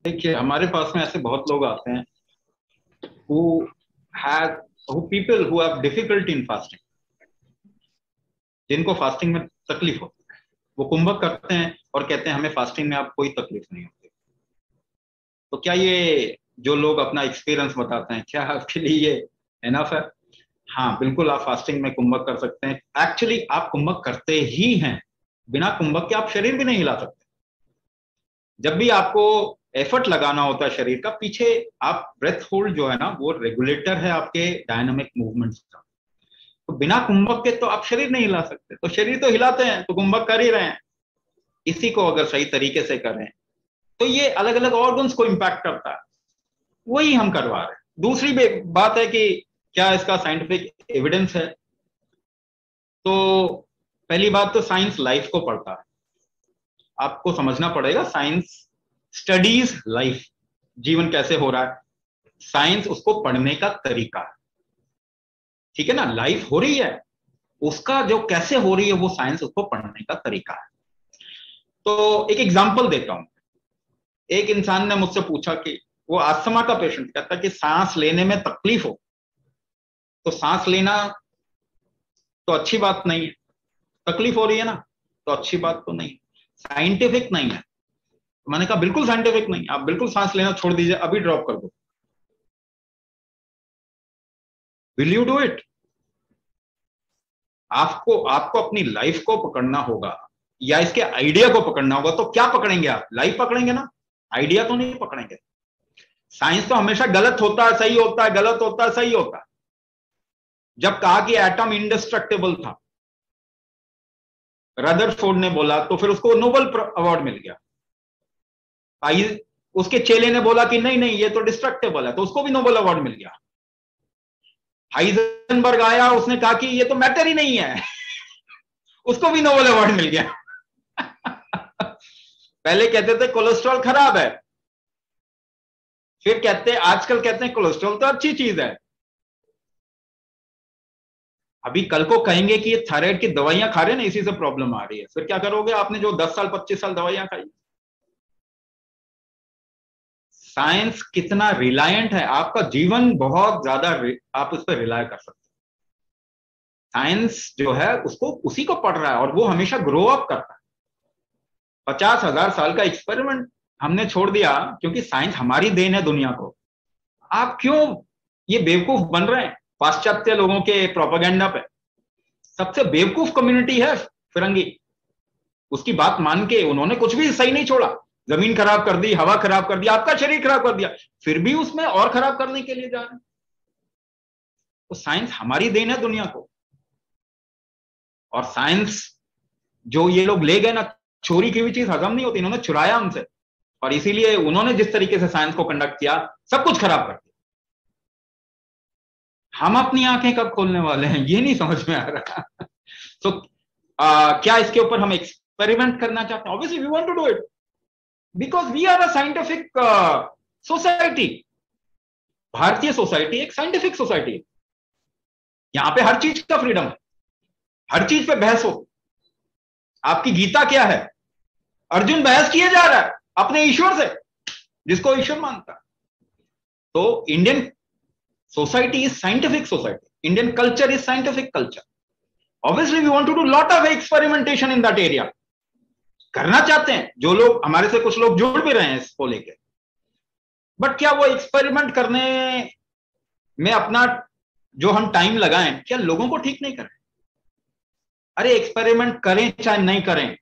देखिए हमारे पास में ऐसे बहुत लोग आते हैं who have who people who have difficulty in fasting, जिनको फास्टिंग में तकलीफ होती है। वो कुंभक करते हैं और कहते हैं हमें फास्टिंग में अब कोई तकलीफ नहीं होती। तो क्या ये जो लोग अपना एक्सपीरियंस बताते हैं क्या आपके लिए ये एनफ है? हाँ बिल्कुल, आप फास्टिंग में कुंभक कर सकते हैं। एक्चुअली आप कुंभक करते ही हैं, बिना कुंभक के आप शरीर भी नहीं हिला सकते। जब भी आपको एफर्ट लगाना होता है शरीर का, पीछे आप ब्रेथ होल्ड जो है ना, वो रेगुलेटर है आपके डायनामिक मूवमेंट्स का। तो बिना कुंभक के तो आप शरीर नहीं हिला सकते। तो शरीर तो हिलाते हैं तो कुंभक कर ही रहे हैं। इसी को अगर सही तरीके से करें तो ये अलग अलग ऑर्गन्स को इंपैक्ट करता है, वही हम करवा रहे हैं। दूसरी बात है कि क्या इसका साइंटिफिक एविडेंस है? तो पहली बात तो साइंस लाइफ को पढ़ता है। आपको समझना पड़ेगा, साइंस स्टडीज लाइफ, जीवन कैसे हो रहा है। साइंस उसको पढ़ने का तरीका है, ठीक है ना। लाइफ हो रही है, उसका जो कैसे हो रही है वो साइंस उसको पढ़ने का तरीका है। तो एक एग्जांपल देता हूं। एक इंसान ने मुझसे पूछा कि वो अस्थमा का पेशेंट, कहता कि सांस लेने में तकलीफ हो। तो सांस लेना तो अच्छी बात नहीं है, तकलीफ हो रही है ना, तो अच्छी बात तो नहीं, साइंटिफिक नहीं है। मैंने कहा बिल्कुल साइंटिफिक नहीं, आप बिल्कुल सांस लेना छोड़ दीजिए, अभी ड्रॉप कर दो। Will you do it? आपको आपको अपनी लाइफ को पकड़ना होगा या इसके आइडिया को पकड़ना होगा। तो क्या पकड़ेंगे आप? लाइफ पकड़ेंगे ना, आइडिया तो नहीं पकड़ेंगे। साइंस तो हमेशा गलत होता है, सही होता है, गलत होता है, सही होता है। जब कहा कि एटम इंडिस्ट्रक्टिबल था, रदरफोर्ड ने बोला, तो फिर उसको नोबेल अवार्ड मिल गया। उसके चेले ने बोला कि नहीं नहीं ये तो डिस्ट्रक्टिबल है, तो उसको भी नोबेल अवार्ड मिल गया। हाइजेनबर्ग आया, उसने कहा कि ये तो मैटर ही नहीं है, उसको भी नोबेल अवार्ड मिल गया। पहले कहते थे कोलेस्ट्रॉल खराब है, फिर कहते आजकल कहते हैं कोलेस्ट्रॉल तो अच्छी चीज है। अभी कल को कहेंगे कि ये थायराइड की दवाइयां खा रहे हैं ना, इसी से प्रॉब्लम आ रही है। फिर क्या करोगे आपने जो 10 साल 25 साल दवाइयां खाई? साइंस कितना रिलायंट है, आपका जीवन बहुत ज्यादा आप उस पर रिलाय कर सकते हैं। साइंस जो है उसको उसी को पढ़ रहा है और वो हमेशा ग्रो अप करता है। 50,000 साल का एक्सपेरिमेंट हमने छोड़ दिया क्योंकि साइंस हमारी देन है दुनिया को। आप क्यों ये बेवकूफ बन रहे हैं पाश्चात्य लोगों के प्रोपेगेंडा पे? सबसे बेवकूफ कम्युनिटी है फिरंगी, उसकी बात मान के उन्होंने कुछ भी सही नहीं छोड़ा। जमीन खराब कर दी, हवा खराब कर दी, आपका शरीर खराब कर दिया, फिर भी उसमें और खराब करने के लिए जा रहे हैं। तो साइंस हमारी देन है दुनिया को। और साइंस जो ये लोग ले गए ना, चोरी की हुई चीज हजम नहीं होती, इन्होंने चुराया हमसे। और इसीलिए उन्होंने जिस तरीके से साइंस को कंडक्ट किया, सब कुछ खराब कर दिया। हम अपनी आंखें कब खोलने वाले हैं ये नहीं समझ में आ रहा। तो क्या इसके ऊपर हम एक्सपेरिमेंट करना चाहते हैं? Obviously we want to do it because we are a scientific society. भारतीय सोसाइटी एक साइंटिफिक सोसाइटी है। यहां पे हर चीज का फ्रीडम है, हर चीज पे बहस हो। आपकी गीता क्या है? अर्जुन बहस किए जा रहा है अपने ईश्वर से, जिसको ईश्वर मानता है। तो Indian society is scientific society, Indian culture is scientific culture. Obviously we want to do lot of experimentation in that area. करना चाहते हैं जो लोग, हमारे से कुछ लोग जुड़ भी रहे हैं इसको लेके। बट क्या वो एक्सपेरिमेंट करने में अपना जो हम टाइम लगाएं, क्या लोगों को ठीक नहीं करें? अरे एक्सपेरिमेंट करें चाहे नहीं करें,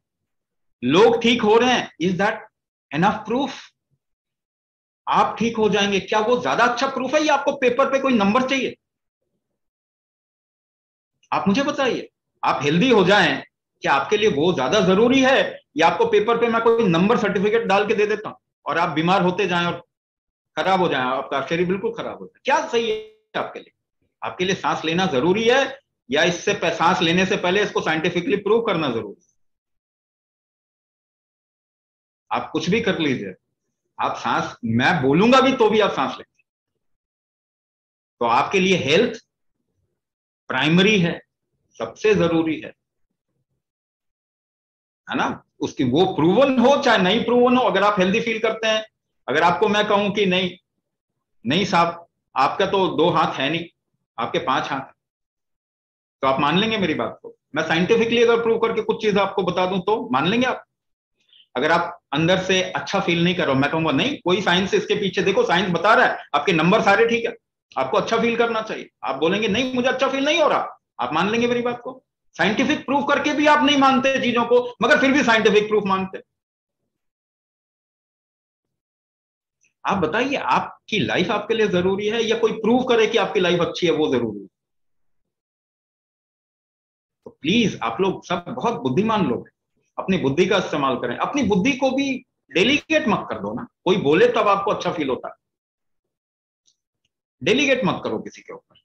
लोग ठीक हो रहे हैं, इज दैट एनफ प्रूफ? आप ठीक हो जाएंगे, क्या वो ज्यादा अच्छा प्रूफ है या आपको पेपर पे कोई नंबर चाहिए? आप मुझे बताइए, आप हेल्दी हो जाएं, क्या आपके लिए वो ज्यादा जरूरी है या आपको पेपर पे मैं कोई नंबर सर्टिफिकेट डाल के दे देता हूं और आप बीमार होते जाएं और खराब हो जाए, आपका शरीर बिल्कुल खराब हो जाए? क्या सही है आपके लिए? आपके लिए सांस लेना जरूरी है या इससे सांस लेने से पहले इसको साइंटिफिकली प्रूव करना जरूरी है? आप कुछ भी कर लीजिए, आप सांस, मैं बोलूंगा भी तो भी आप सांस लेंगे। तो आपके लिए हेल्थ प्राइमरी है, सबसे जरूरी है ना। उसकी वो प्रूवन हो चाहे नहीं प्रूवन हो, अगर आप हेल्दी फील करते हैं अगर आपको मैं कहूं कि नहीं नहीं साहब, आपका तो 2 हाथ है नहीं, आपके 5 हाथ, तो आप मान लेंगे मेरी बात को? मैं साइंटिफिकली अगर प्रूव करके कुछ चीज आपको बता दूं तो मान लेंगे आप? अगर आप अंदर से अच्छा फील नहीं कर रहे हो, मैं कहूंगा नहीं कोई साइंस इसके पीछे, देखो साइंस बता रहा है आपके नंबर सारे ठीक है, आपको अच्छा फील करना चाहिए, आप बोलेंगे नहीं मुझे अच्छा फील नहीं हो रहा, आप मान लेंगे मेरी बात को? साइंटिफिक प्रूफ करके भी आप नहीं मानते चीजों को, मगर फिर भी साइंटिफिक प्रूफ मानते। आप बताइए, आपकी लाइफ आपके लिए जरूरी है या कोई प्रूव करे कि आपकी लाइफ अच्छी है वो जरूरी है? तो प्लीज आप लोग सब बहुत बुद्धिमान लोग हैं, अपनी बुद्धि का इस्तेमाल करें, अपनी बुद्धि को भी डेलीगेट मत कर दो ना, कोई बोले तब आपको अच्छा फील होता है, डेलीगेट मत करो किसी के ऊपर।